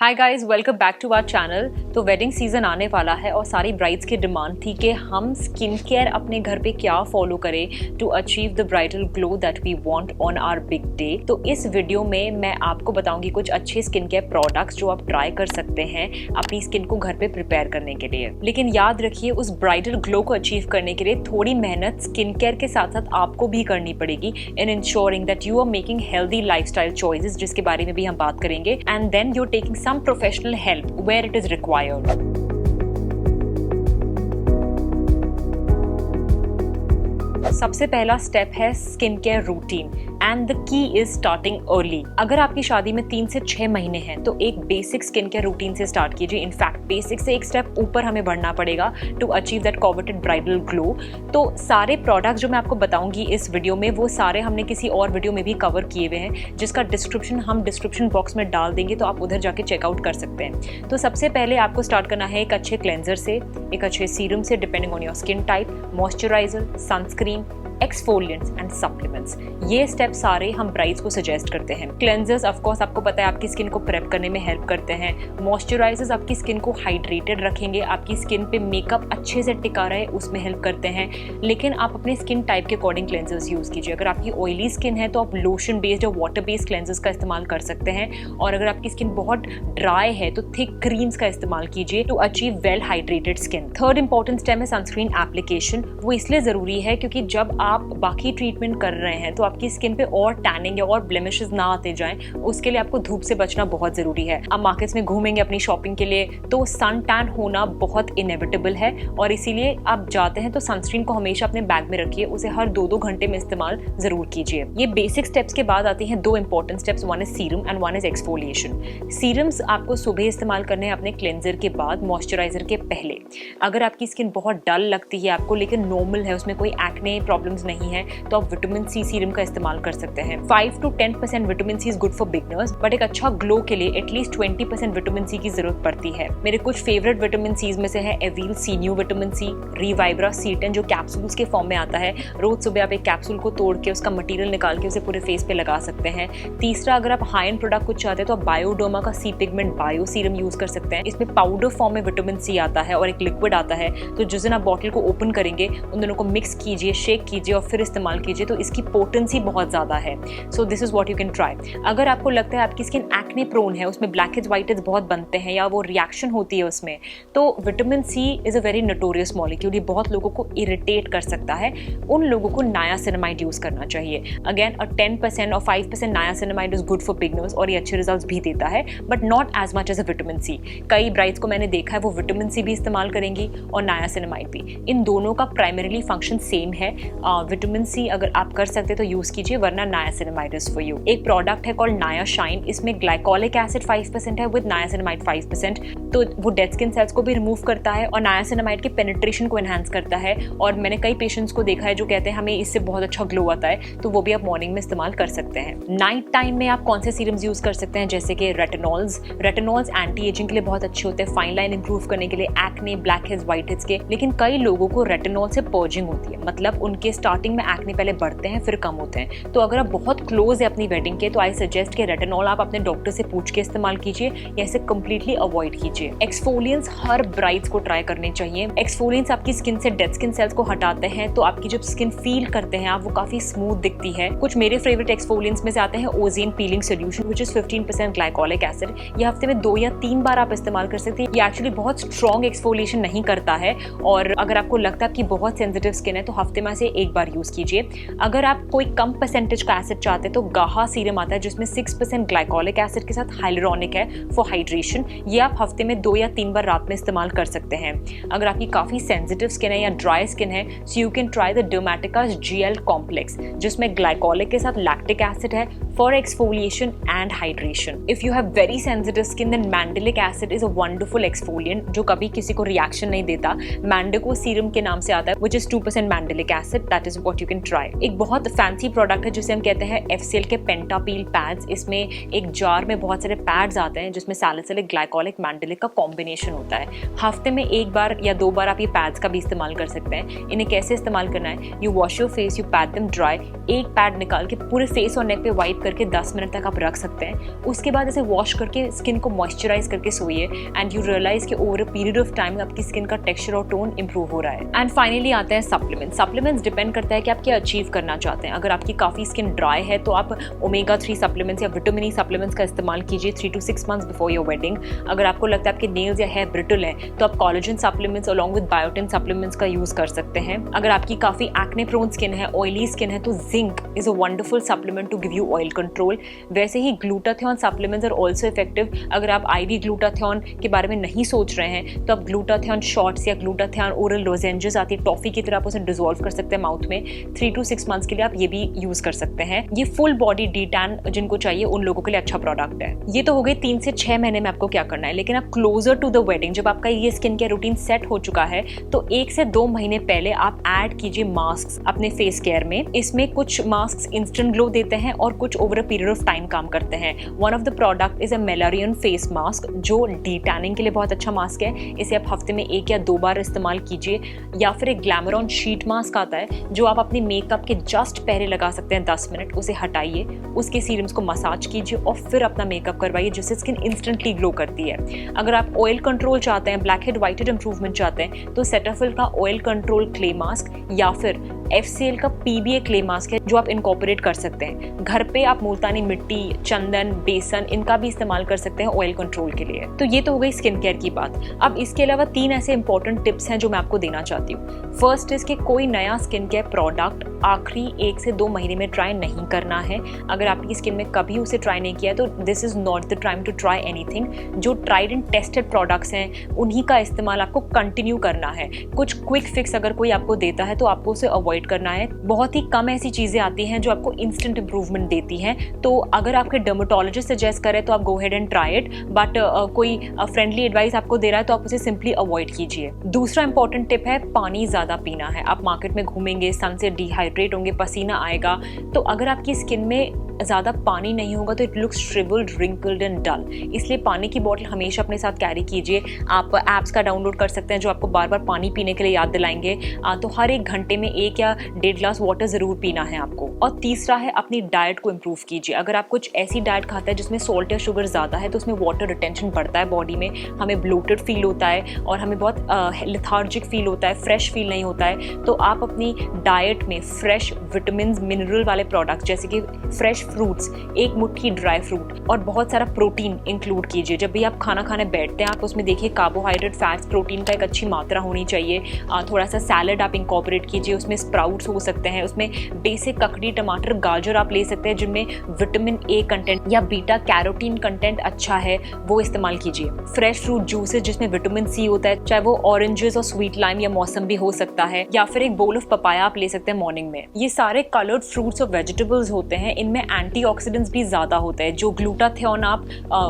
Hi guys, welcome back to our channel. तो wedding season आने वाला है और सारी ब्राइड्स की डिमांड थी कि हम स्किन केयर अपने घर पे क्या फॉलो करें to achieve the bridal glow that we want on our big day. तो इस वीडियो में मैं आपको बताऊंगी कुछ अच्छे स्किन केयर प्रोडक्ट्स जो आप ट्राई कर सकते हैं अपनी स्किन को घर पे प्रिपेयर करने के लिए। लेकिन याद रखिए, उस ब्राइडल ग्लो को अचीव करने के लिए थोड़ी मेहनत स्किन केयर के साथ साथ आपको भी करनी पड़ेगी in ensuring that you are making healthy lifestyle choices, जिसके बारे में भी हम बात करेंगे, and then you are taking some professional help where it is required. सबसे पहला स्टेप है skin care routine and the key is starting early. अगर आपकी शादी में 3 से 6 महीने हैं तो एक बेसिक स्किन केयर रूटीन से स्टार्ट कीजिए। इनफैक्ट बेसिक से एक स्टेप ऊपर हमें बढ़ना पड़ेगा to achieve that coveted bridal glow. तो सारे प्रोडक्ट्स जो मैं आपको बताऊंगी इस वीडियो में, वो सारे हमने किसी और वीडियो में भी कवर किए हुए हैं, जिसका डिस्क्रिप्शन हम डिस्क्रिप्शन बॉक्स में डाल देंगे, तो आप उधर जाके चेकआउट कर सकते हैं। तो सबसे पहले आपको स्टार्ट करना है एक अच्छे क्लेंजर से, एक अच्छे सीरम से depending on your skin type, moisturiser, sunscreen, exfoliants and supplements. ये स्टेप सारे हम ब्राइड्स को सजेस्ट करते हैं। क्लेंजर्स ऑफ कोर्स आपको पता है आपकी स्किन को प्रेप करने में हेल्प करते हैं। मॉइस्चराइजर्स आपकी स्किन को हाइड्रेटेड रखेंगे, आपकी स्किन पे मेकअप अच्छे से टिका रहे उसमें हेल्प करते हैं। लेकिन आप अपने स्किन टाइप के अकॉर्डिंग क्लेंजर्स यूज कीजिए। अगर आपकी ऑयली स्किन है तो आप लोशन बेस्ड और वाटर बेस्ड क्लेंजर्स का इस्तेमाल कर सकते हैं, और अगर आपकी स्किन बहुत ड्राई है तो थिक क्रीम्स का इस्तेमाल कीजिए to achieve well hydrated skin. Third important step है सनस्क्रीन एप्लीकेशन। वो इसलिए जरूरी है क्योंकि जब आप बाकी ट्रीटमेंट कर रहे हैं तो आपकी स्किन पे और टैनिंग या और ब्लेमिशेस ना आते जाएं, उसके लिए आपको धूप से बचना बहुत जरूरी है। आप मार्केट्स में घूमेंगे अपनी शॉपिंग के लिए तो सन टैन होना बहुत इनएविटेबल है, और इसीलिए आप जाते हैं तो सनस्क्रीन को हमेशा अपने बैग में रखिए, उसे हर 2-2 घंटे में इस्तेमाल जरूर कीजिए। ये बेसिक स्टेप्स के बाद आती हैं 2 important steps, one is serum and one is exfoliation. Serums आपको सुबह इस्तेमाल करने हैं अपने क्लेंजर के बाद, मॉइस्चराइजर के पहले। अगर आपकी स्किन बहुत डल लगती है आपको लेकिन नॉर्मल है, उसमें कोई एक्ने प्रॉब्लम्स नहीं है, तो आप विटामिन सी सीरम का इस्तेमाल कर सकते हैं। 5 to 10% vitamin C is good for beginners, but एक अच्छा ग्लो के लिए एटलीस्ट 20% विटामिन सी की जरूरत पड़ती है। मेरे कुछ फेवरेट विटामिन सीज में से है एविल सी न्यू विटामिन सी, रिवाइब्रा C10 जो कैप्सूल्स के फॉर्म में आता है। रोज सुबह आप एक कैप्सूल को तोड़ के उसका मटेरियल निकाल के उसे पूरे फेस पे लगा सकते हैं। तीसरा, अगर आप हाई एंड प्रोडक्ट कुछ चाहते हैं तो आप बायोडर्मा का सी पिगमेंट बायो सीरम यूज कर सकते हैं। इसमें पाउडर फॉर्म में विटामिन सी आता है और एक लिक्विड आता है, तो जिस दिन आप बॉटल को ओपन करेंगे उन दोनों को मिक्स कीजिए, शेक कीजिए और फिर इस्तेमाल कीजिए, तो इसकी पोटेंसी बहुत ज्यादा है। So this is what you can try. अगर आपको लगता है आपकी स्किन एक्ने प्रोन है, उसमें ब्लैक हेड्स व्हाइट हेड्स बहुत बनते हैं या वो रिएक्शन होती है उसमें, तो vitamin C is a very notorious molecule, ये बहुत लोगों को इरिटेट कर सकता है। उन लोगों को नायासिनामाइड यूज करना चाहिए। अगेन 10% और 5% niacinamide is good for beginners और ये अच्छे रिजल्ट्स भी देता है, but not as much as a vitamin C. कई ब्राइड्स को मैंने देखा है वो विटामिन सी भी इस्तेमाल करेंगी और नायासिनामाइड भी। इन दोनों का प्राइमरीली फंक्शन सेम है। विटामिन सी अगर आप कर सकते तो यूज कीजिए, वरना नायासिनामाइड इज फॉर यू। एक प्रोडक्ट है कॉल्ड नाया शाइन, इसमें ग्लाइकोलिक एसिड 5% है विद नायासिनामाइड 5%, तो वो डेड स्किन सेल्स को भी रिमूव करता है और नायासिनामाइड के पेनिट्रेशन को एनहांस करता है। और मैंने कई पेशेंट्स को देखा है जो कहते हैं हमें इससे बहुत अच्छा ग्लो आता है, तो वो भी आप मॉर्निंग में इस्तेमाल कर सकते हैं। नाइट टाइम में आप कौन से सीरम्स यूज कर सकते हैं, जैसे कि रेटिनॉल्स एंटी एजिंग के लिए बहुत अच्छे होते हैं, फाइन लाइन इंप्रूव करने के लिए, acne, black heads, white heads के। लेकिन कई लोगों को रेटिनॉल से पर्जिंग होती है, मतलब उनके स्टार्टिंग में एक्ने पहले बढ़ते हैं फिर कम होते हैं। तो अगर आप बहुत क्लोज है अपनी वेडिंग के तो आई सजेस्ट कि रेटिनॉल आप अपने डॉक्टर से पूछ के इस्तेमाल कीजिए या इसे कंप्लीटली अवॉइड कीजिए। एक्सफोलिएंट्स हर ब्राइड्स को ट्राई करने चाहिए। एक्सफोलिएंट्स आपकी स्किन से डेड स्किन सेल्स को हटाते हैं, तो आपकी जब स्किन फील करते हैं आप, वो काफी स्मूथ दिखती है। कुछ मेरे फेवरेट एक्सफोलिएंट्स में से आते हैं Ozen peeling solution which is 15% glycolic acid. ये हफ्ते में 2 या 3 बार आप इस्तेमाल कर सकते हैं। ये एक्चुअली बहुत स्ट्रॉन्ग एक्सफोलिएशन नहीं करता है, और अगर आपको लगता है कि बहुत सेंसिटिव स्किन है तो हफ्ते में से 1 बार यूज कीजिए। अगर आप कोई कम परसेंटेज का एसिड चाहते हैं तो गाहा सीरम आता है जिसमें 6% ग्लाइकोलिक एसिड के साथ हाइलुरोनिक है फॉर हाइड्रेशन। ये आप हफ्ते में 2 या 3 बार रात में इस्तेमाल कर सकते हैं। अगर आपकी काफी सेंसिटिव स्किन है या ड्राई स्किन है, so you can try the Dermatica's GL complex, जिसमें ग्लाइकोलिक के साथ लैक्टिक एसिड है for exfoliation and hydration. If you have very sensitive skin then mandelic acid is a wonderful exfoliant जो कभी किसी को रिएक्शन नहीं देता। मैंडेको सीरम के नाम से आता है which is 2% mandelic acid, that is what you can try. एक बहुत फैंसी प्रोडक्ट है जिसे हम कहते हैं FCL के पेंटापील पैड्स। इसमें एक जार में बहुत सारे पैड्स आते हैं जिसमें सैलिसिलिक, ग्लाइकोलिक, मैंडेलिक का कॉम्बिनेशन होता है। हफ्ते में 1 बार या 2 बार आप ये पैड्स का भी इस्तेमाल कर सकते हैं। इन्हें कैसे इस्तेमाल करना है, you wash your face, you pad them dry, एक पैड निकाल के पूरे फेस और नेक पे वाइप करके 10 मिनट तक आप रख सकते हैं। उसके बाद इसे वॉश करके स्किन को मॉइस्चराइज करके सोइए एंड यू रियलाइज कि over a period of time आपकी स्किन का टेक्सचर और टोन इंप्रूव हो रहा है। एंड फाइनली आते हैं सप्लीमेंट्स। सप्लीमेंट्स डिपेंड करता है कि आप क्या अचीव करना चाहते हैं। अगर आपकी काफी स्किन ड्राई है तो आप ओमेगा 3 सप्लीमेंट्स या विटामिन ई सप्लीमेंट्स का इस्तेमाल कीजिए 3 to 6 months before your wedding. अगर आपको लगता है आपके नेल्स या हेयर ब्रिटल है तो आप collagen supplements along with biotin supplements का यूज कर सकते हैं। अगर आपकी काफी एक्ने प्रोन स्किन है, ऑयली स्किन है, तो zinc is a wonderful supplement to give you oil control. वैसे ही glutathione supplements are also effective. अगर आप आईवी ग्लूटाथियोन के बारे में नहीं सोच रहे हैं तो आप ग्लूटाथियोन शॉट्स या ग्लूटाथियोन ओरल लोजेंजेस आती है टॉफी की तरह, आप उसे डिसॉल्व कर सकते हैं माउथ में। 3 to 6 months के लिए आप ये भी यूज कर सकते हैं। ये फुल बॉडी डी टैन जिनको चाहिए उन लोगों के लिए अच्छा प्रोडक्ट है। ये तो हो गए 3 से 6 महीने में आपको क्या करना है। लेकिन आप क्लोजर टू द वेडिंग, जब आपका ये स्किन केयर रूटीन सेट हो चुका है तो 1 से 2 महीने पहले आप ऐड कीजिए मास्क अपने फेस केयर में। इसमें कुछ मास्क इंस्टेंट ग्लो देते हैं और कुछ over a period of time काम करते हैं। One of the product is a Melarian face mask जो डी टैनिंग के लिए बहुत अच्छा मास्क है। इसे आप हफ्ते में 1 या 2 बार इस्तेमाल कीजिए। या फिर एक ग्लैमरॉन शीट मास्क आता है जो आप अपने मेकअप के जस्ट पहले लगा सकते हैं 10 मिनट। उसे हटाइए, उसके सीरम्स को मसाज कीजिए और फिर अपना मेकअप करवाइए, जिससे स्किन इंस्टेंटली ग्लो करती है। अगर आप ऑयल कंट्रोल चाहते हैं, black head white head improvement चाहते हैं तो सेटाफिल का ऑयल कंट्रोल क्ले मास्क या फिर FCL का PBA क्ले मास्क है जो आप इनकॉर्पोरेट कर सकते हैं। घर पे आप मुल्तानी मिट्टी, चंदन, बेसन इनका भी इस्तेमाल कर सकते हैं ऑयल कंट्रोल के लिए। तो ये तो हो गई स्किन केयर की बात। अब इसके अलावा 3 ऐसे इंपॉर्टेंट टिप्स हैं जो मैं आपको देना चाहती हूँ। फर्स्ट इज कि कोई नया स्किन केयर प्रोडक्ट आखिरी 1 से 2 महीने में ट्राई नहीं करना है। अगर आपकी स्किन में कभी उसे ट्राई नहीं किया है तो this is not the time to try anything. जो ट्राइड एंड टेस्टेड प्रोडक्ट्स हैं उन्हीं का इस्तेमाल आपको कंटिन्यू करना है। कुछ क्विक फिक्स अगर कोई आपको देता है तो आपको उसे अवॉइड करना है। बहुत ही कम ऐसी चीजें आती हैं जो आपको इंस्टेंट इंप्रूवमेंट देती हैं। तो अगर आपके डर्मेटोलॉजिस्ट सजेस्ट करे तो आप go ahead and try it, but कोई फ्रेंडली एडवाइस आपको दे रहा है तो आप उसे सिंपली अवॉइड कीजिए। दूसरा इंपॉर्टेंट टिप है पानी ज्यादा पीना है। आप मार्केट में घूमेंगे, सन से डिहाइड्रेट होंगे, पसीना आएगा, तो अगर आपकी स्किन में ज़्यादा पानी नहीं होगा तो it looks shrivelled, wrinkled and dull. इसलिए पानी की बॉटल हमेशा अपने साथ कैरी कीजिए। आप ऐप्स का डाउनलोड कर सकते हैं जो आपको बार बार पानी पीने के लिए याद दिलाएंगे। तो हर 1 घंटे में 1 या 1.5 ग्लास वाटर ज़रूर पीना है आपको। और तीसरा है अपनी डाइट को इम्प्रूव कीजिए। अगर आप कुछ ऐसी डाइट खाते हैं जिसमें सॉल्ट या शुगर ज़्यादा है तो उसमें वाटर रिटेंशन बढ़ता है बॉडी में, हमें ब्लोटेड फील होता है और हमें बहुत लेथार्जिक फील होता है, फ्रेश फील नहीं होता है। तो आप अपनी डाइट में फ्रेश विटामिन मिनरल वाले प्रोडक्ट्स जैसे कि फ्रेश फ्रूट्स, 1 मुट्ठी ड्राई फ्रूट और बहुत सारा प्रोटीन इंक्लूड कीजिए। जब भी आप खाना खाने बैठते हैं आप उसमें देखिए कार्बोहाइड्रेट, फैट्स, प्रोटीन का एक अच्छी मात्रा होनी चाहिए। थोड़ा सा सैलड आप इंकॉर्पोरेट कीजिए, उसमें स्प्राउट्स हो सकते हैं, उसमें बेसिक ककड़ी, टमाटर, गाजर आप ले सकते हैं जिनमें विटामिन ए कंटेंट या बीटा कैरोटीन कंटेंट अच्छा है, वो इस्तेमाल कीजिए। फ्रेश फ्रूट जूसेस जिसमें विटामिन सी होता है, चाहे वो ऑरेंजेस और स्वीट लाइम या मौसम्बी हो सकता है, या फिर एक बोल ऑफ पपाया आप ले सकते हैं मॉर्निंग में। ये सारे कलर्ड फ्रूट्स और वेजिटेबल्स होते हैं, इनमें एंटीऑक्सीडेंट्स भी ज्यादा होते हैं। जो ग्लूटाथियोन आप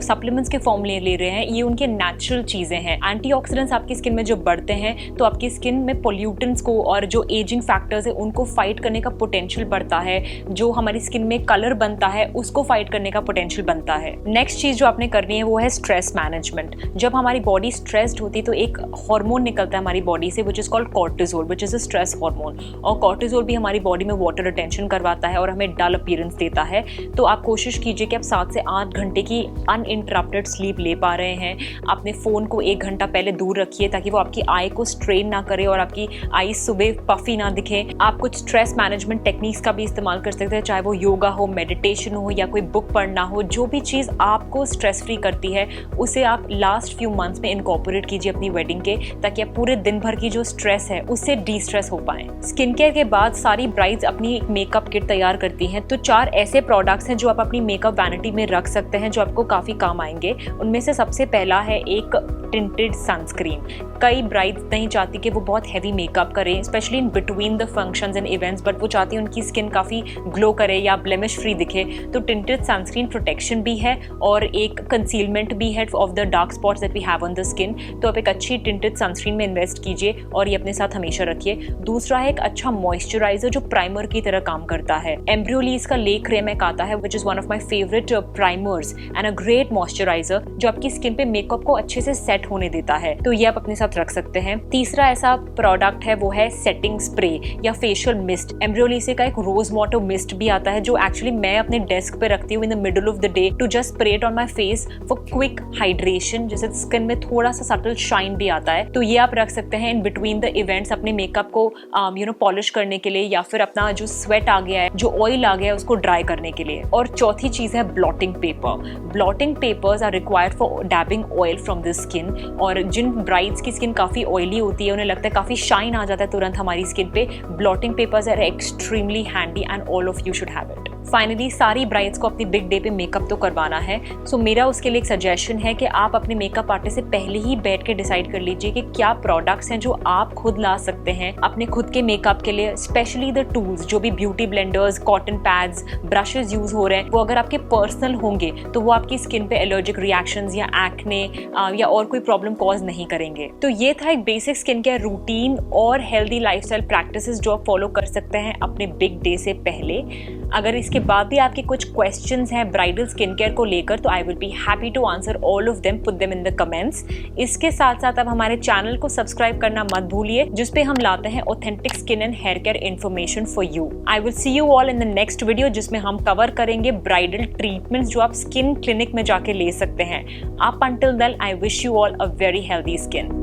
सप्लीमेंट्स के फॉर्म में ले रहे हैं ये उनके नेचुरल चीजें हैं। एंटीऑक्सीडेंट्स आपकी स्किन में जो बढ़ते हैं तो आपकी स्किन में पोल्यूटेंट्स को और जो एजिंग फैक्टर्स है उनको फाइट करने का पोटेंशियल बढ़ता है। जो हमारी स्किन में कलर बनता है उसको फाइट करने का पोटेंशियल बनता है। नेक्स्ट चीज जो आपने करनी है वो है स्ट्रेस मैनेजमेंट। जब हमारी बॉडी स्ट्रेस्ड होती है तो एक हार्मोन निकलता है हमारी बॉडी से which is called cortisol, which is a stress hormone. और कॉर्टिसोल भी हमारी बॉडी में वाटर रिटेंशन करवाता है और हमें डल अपीयरेंस देता है। तो आप कोशिश कीजिए कि आप 7 से 8 घंटे की अनइंटरप्टेड स्लीप ले पा रहे हैं। अपने फोन को 1 घंटा पहले दूर रखिए ताकि वो आपकी आई को स्ट्रेन ना करे और आपकी आई सुबह पफी ना दिखे। आप कुछ स्ट्रेस मैनेजमेंट टेक्निक्स का भी इस्तेमाल कर सकते हैं, चाहे वो योगा हो, मेडिटेशन हो या कोई बुक पढ़ना हो। जो भी चीज़ आपको स्ट्रेस फ्री करती है उसे आप लास्ट फ्यू मंथ्स में इनकॉर्पोरेट कीजिए अपनी वेडिंग के, ताकि आप पूरे दिन भर की जो स्ट्रेस है उससे डी स्ट्रेस हो पाए। स्किन केयर के बाद सारी ब्राइड्स अपनी मेकअप किट तैयार करती हैं, तो 4 ऐसे प्रोडक्ट्स हैं जो आप अपनी मेकअप वैनिटी में रख सकते हैं जो आपको काफ़ी काम आएंगे। उनमें से सबसे पहला है एक टिंटेड सनस्क्रीन। कई ब्राइड्स नहीं चाहती कि वो बहुत हैवी मेकअप करें, specially in between the functions and events, but वो चाहती हैं उनकी स्किन काफ़ी ग्लो करे या ब्लेमिश फ्री दिखे। तो टिंटेड सनस्क्रीन प्रोटेक्शन भी है और एक कंसीलमेंट भी है of the dark spots that we have on the skin. तो आप एक अच्छी टिंटेड सनस्क्रीन में इन्वेस्ट कीजिए और ये अपने साथ हमेशा रखिए। दूसरा है एक अच्छा मॉइस्चराइजर जो प्राइमर की तरह काम करता है। एम्ब्रियोलीज का ले क्रीम डेर्मेक आता है which is one of my favourite primers and a great moisturiser जो आपकी स्किन पे मेकअप को अच्छे से सेट होने देता है, तो ये आप अपने साथ रख सकते हैं। तीसरा ऐसा प्रोडक्ट है वो है सेटिंग स्प्रे या फेशियल मिस्ट। एम्ब्रियोलिसे का एक रोज वाटर मिस्ट भी आता है जो एक्चुअली मैं अपने डेस्क पे रखती हूँ in the middle of the day to just spray it on my face for quick hydration, जैसे स्किन में थोड़ा सा सटल शाइन भी आता है। तो ये आप रख सकते हैं इन बिटवीन द इवेंट्स अपने मेकअप को पॉलिश करने के लिए या फिर अपना जो स्वेट आ गया है, जो ऑयल आ गया है उसको ड्राई करने के लिए। और चौथी चीज है blotting paper. Blotting papers are required for dabbing oil from the skin. और जिन ब्राइड्स की स्किन काफी ऑयली होती है, उन्हें लगता है काफी शाइन आ जाता है तुरंत हमारी स्किन पे, blotting papers are extremely handy and all of you should have it. Finally सारी ब्राइड्स को अपनी बिग डे पे मेकअप तो करवाना है, सो मेरा उसके लिए एक सजेशन है कि आप अपने मेकअप आर्टिस्ट से पहले ही बैठ के डिसाइड कर लीजिए कि क्या प्रोडक्ट्स हैं जो आप खुद ला सकते हैं अपने खुद के मेकअप के लिए। स्पेशली द टूल्स, जो भी beauty blenders, cotton pads, brushes use हो रहे हैं, वो अगर आपके पर्सनल होंगे तो वो आपकी स्किन पे एलर्जिक रिएक्शंस या एक्ने या और कोई प्रॉब्लम कॉज नहीं करेंगे। तो ये था एक बेसिक स्किन केयर रूटीन और हेल्दी लाइफस्टाइल प्रैक्टिसेस जो आप फॉलो कर सकते हैं अपने बिग डे से पहले। अगर इसके बाद भी आपके कुछ क्वेश्चंस हैं ब्राइडल स्किन केयर को लेकर तो I will be happy to answer all of them, put them in the comments. इसके साथ साथ अब हमारे चैनल को सब्सक्राइब करना मत भूलिए, जिसपे हम लाते हैं authentic skin and hair care information for you. I will see you all in the next video, जिसमें हम कवर करेंगे ब्राइडल ट्रीटमेंट्स जो आप स्किन क्लिनिक में जाके ले सकते हैं। Up until then I wish you all a very healthy skin.